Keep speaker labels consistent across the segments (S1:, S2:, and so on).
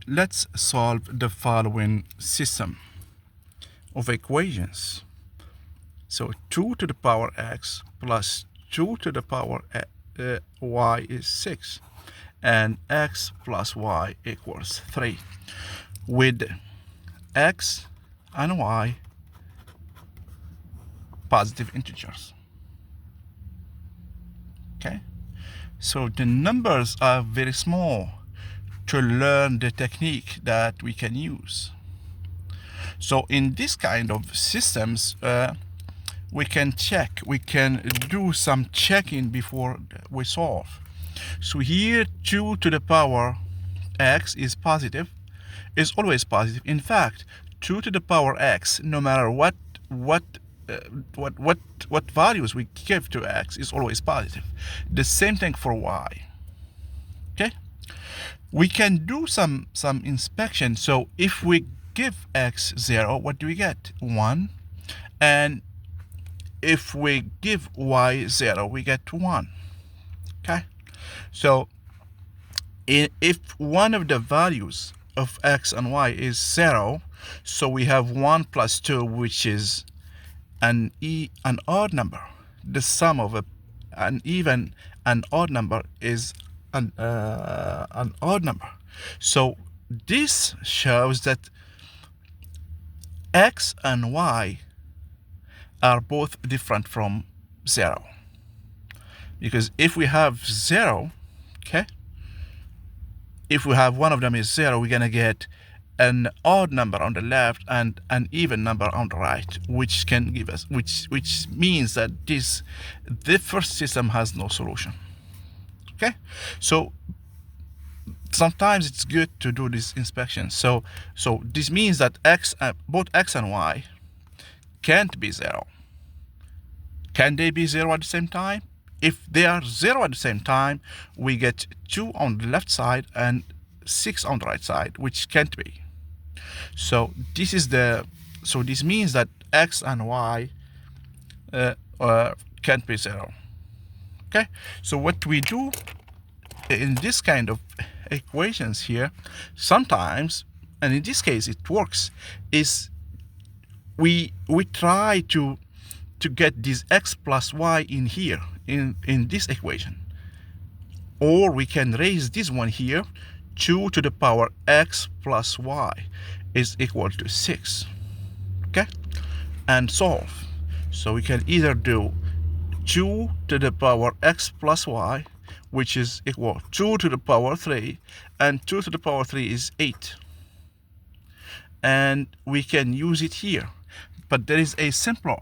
S1: let's solve the following system of equations. So 2 to the power x plus 2 to the power y is 6, and x plus y equals 3, with x and y positive integers. Okay, so the numbers are very small to learn the technique that we can use. So in this kind of systems, we can check, we can do some checking before we solve. So here 2 to the power x is positive, is always positive. In fact, 2 to the power x, no matter what values we give to x, is always positive. The same thing for y. Okay, we can do some inspection. So if we give x 0, what do we get? 1. And if we give y 0, we get 1. Okay, so if one of the values of x and y is 0, so we have 1 plus 2, which is an odd number. The sum of an even and odd number is an odd number. So this shows that x and y are both different from 0. Because if we have 0, okay, if we have one of them is 0, we're gonna get an odd number on the left and an even number on the right, which can give us, which means that the first system has no solution. Okay, so sometimes it's good to do this inspection. So this means that both x and y can't be 0. Can they be 0 at the same time? If they are 0 at the same time, we get 2 on the left side and 6 on the right side, which can't be. So this means that x and y can't be 0. Okay, so what we do in this kind of equations here, sometimes, and in this case it works, is we try to get this x plus y in here, in this equation. Or we can raise this one here, 2 to the power x plus y is equal to 6. Okay, and solve. So we can either do 2 to the power x plus y, which is equal 2 to the power 3, and 2 to the power 3 is 8. And we can use it here. But there is a simpler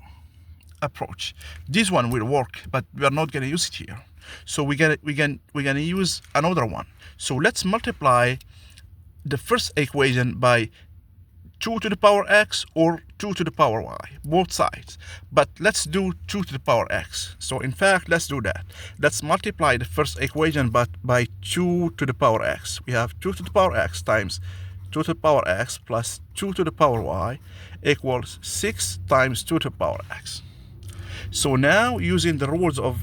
S1: approach. This one will work, but we are not going to use it here. So we're gonna use another one. So let's multiply the first equation by 2 to the power x or 2 to the power y, both sides. But let's do 2 to the power x. So in fact, let's do that. Let's multiply the first equation by 2 to the power x. We have 2 to the power x times 2 to the power x plus 2 to the power y equals 6 times 2 to the power x. So now, using the rules of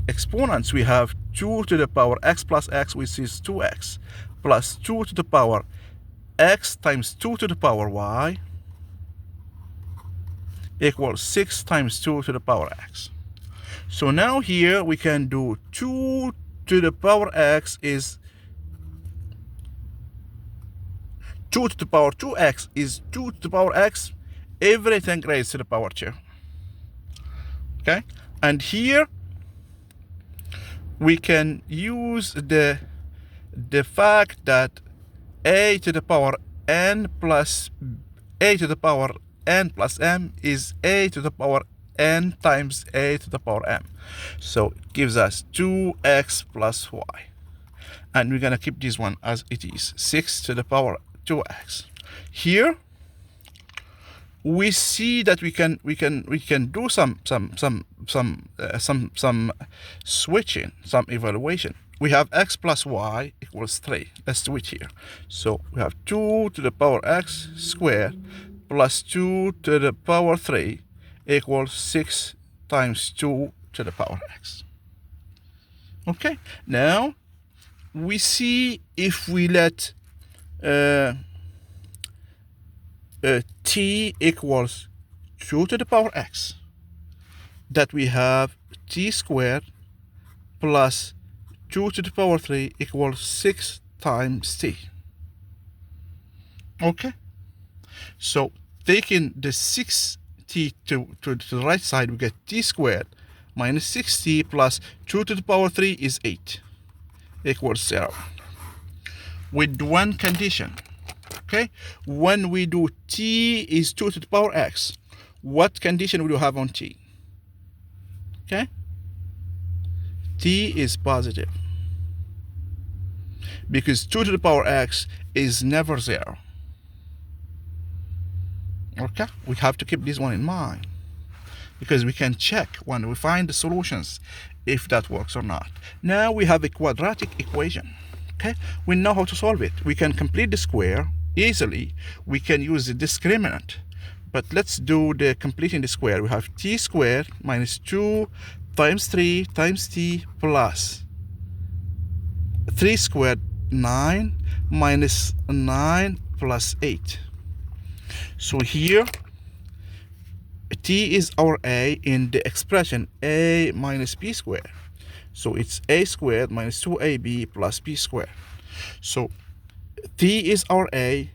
S1: exponents, we have 2 to the power x plus x, which is 2x, plus 2 to the power x times 2 to the power y equals 6 times 2 to the power x. So now here we can do 2 to the power x is 2 to the power 2x is 2 to the power x, everything raised to the power 2. Okay, and here we can use the fact that a to the power n plus a to the power n plus m is a to the power n times a to the power m. So it gives us 2x plus y. And we're gonna keep this one as it is, 6 to the power 2x. Here we see that we can do some switching, some evaluation. We have x plus y equals 3. Let's do it here. So we have 2 to the power x squared plus 2 to the power 3 equals 6 times 2 to the power x. Okay, now we see if we let uh, t equals 2 to the power x, that we have t squared plus 2 to the power 3 equals 6 times t. Okay, so taking the 6t to the right side, we get t squared minus 6t plus 2 to the power 3 is 8 equals 0. With one condition, okay? When we do t is 2 to the power x, what condition will you have on t? Okay? T is positive, because 2 to the power x is never 0. Okay? We have to keep this one in mind, because we can check when we find the solutions if that works or not. Now we have a quadratic equation. Okay, we know how to solve it. We can complete the square easily. We can use the discriminant, but let's do the completing the square. We have t squared minus 2 times 3 times t plus 3 squared 9 minus 9 plus 8. So here t is our a in the expression a minus b squared. So it's a squared minus 2ab plus b squared. So t is our a.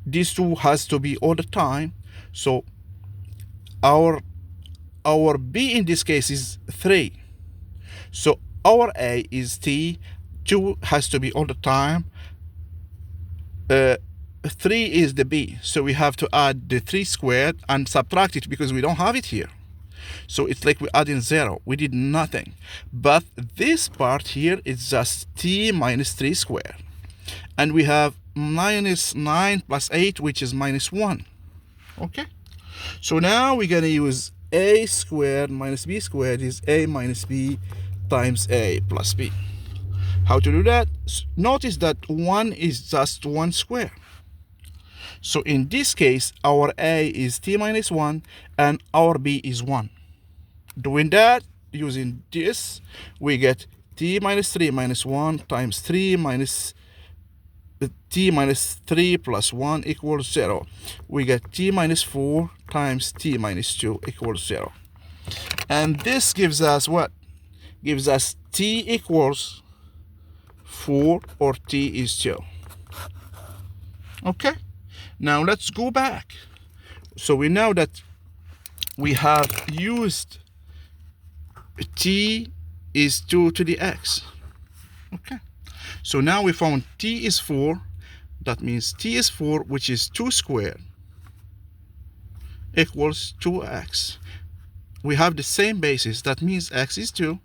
S1: These two has to be all the time. So our b in this case is 3. So our a is t. 2 has to be all the time. 3 is the b. So we have to add the 3 squared and subtract it because we don't have it here. So it's like we adding 0. We did nothing. But this part here is just t minus 3 squared. And we have minus 9 plus 8, which is minus 1. Okay? So now we're going to use a squared minus b squared is a minus b times a plus b. How to do that? Notice that 1 is just 1 square. So in this case, our a is t minus 1 and our b is 1. Doing that, using this, we get t minus 3 minus 1 times 3 minus t minus 3 plus 1 equals 0. We get t minus 4 times t minus 2 equals 0. And this gives us what? Gives us t equals 4 or t is 2. Okay? Now let's go back. So we know that we have used t is 2 to the x. Okay. So now we found t is 4. That means t is 4, which is 2 squared, equals 2x. We have the same basis. That means x is 2.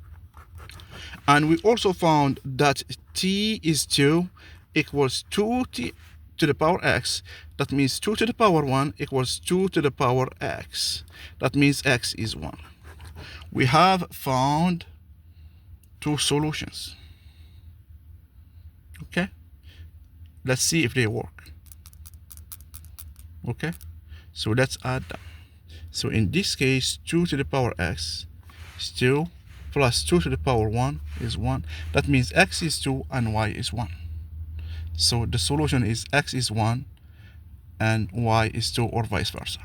S1: And we also found that t is 2 equals 2t to the power x. That means 2 to the power 1 equals 2 to the power x. That means x is 1. We have found 2 solutions. Okay? Let's see if they work. Okay? So let's add them. So in this case, 2 to the power x is 2 plus 2 to the power 1 is 1. That means x is 2 and y is 1. So the solution is x is 1 and y is 2, or vice versa.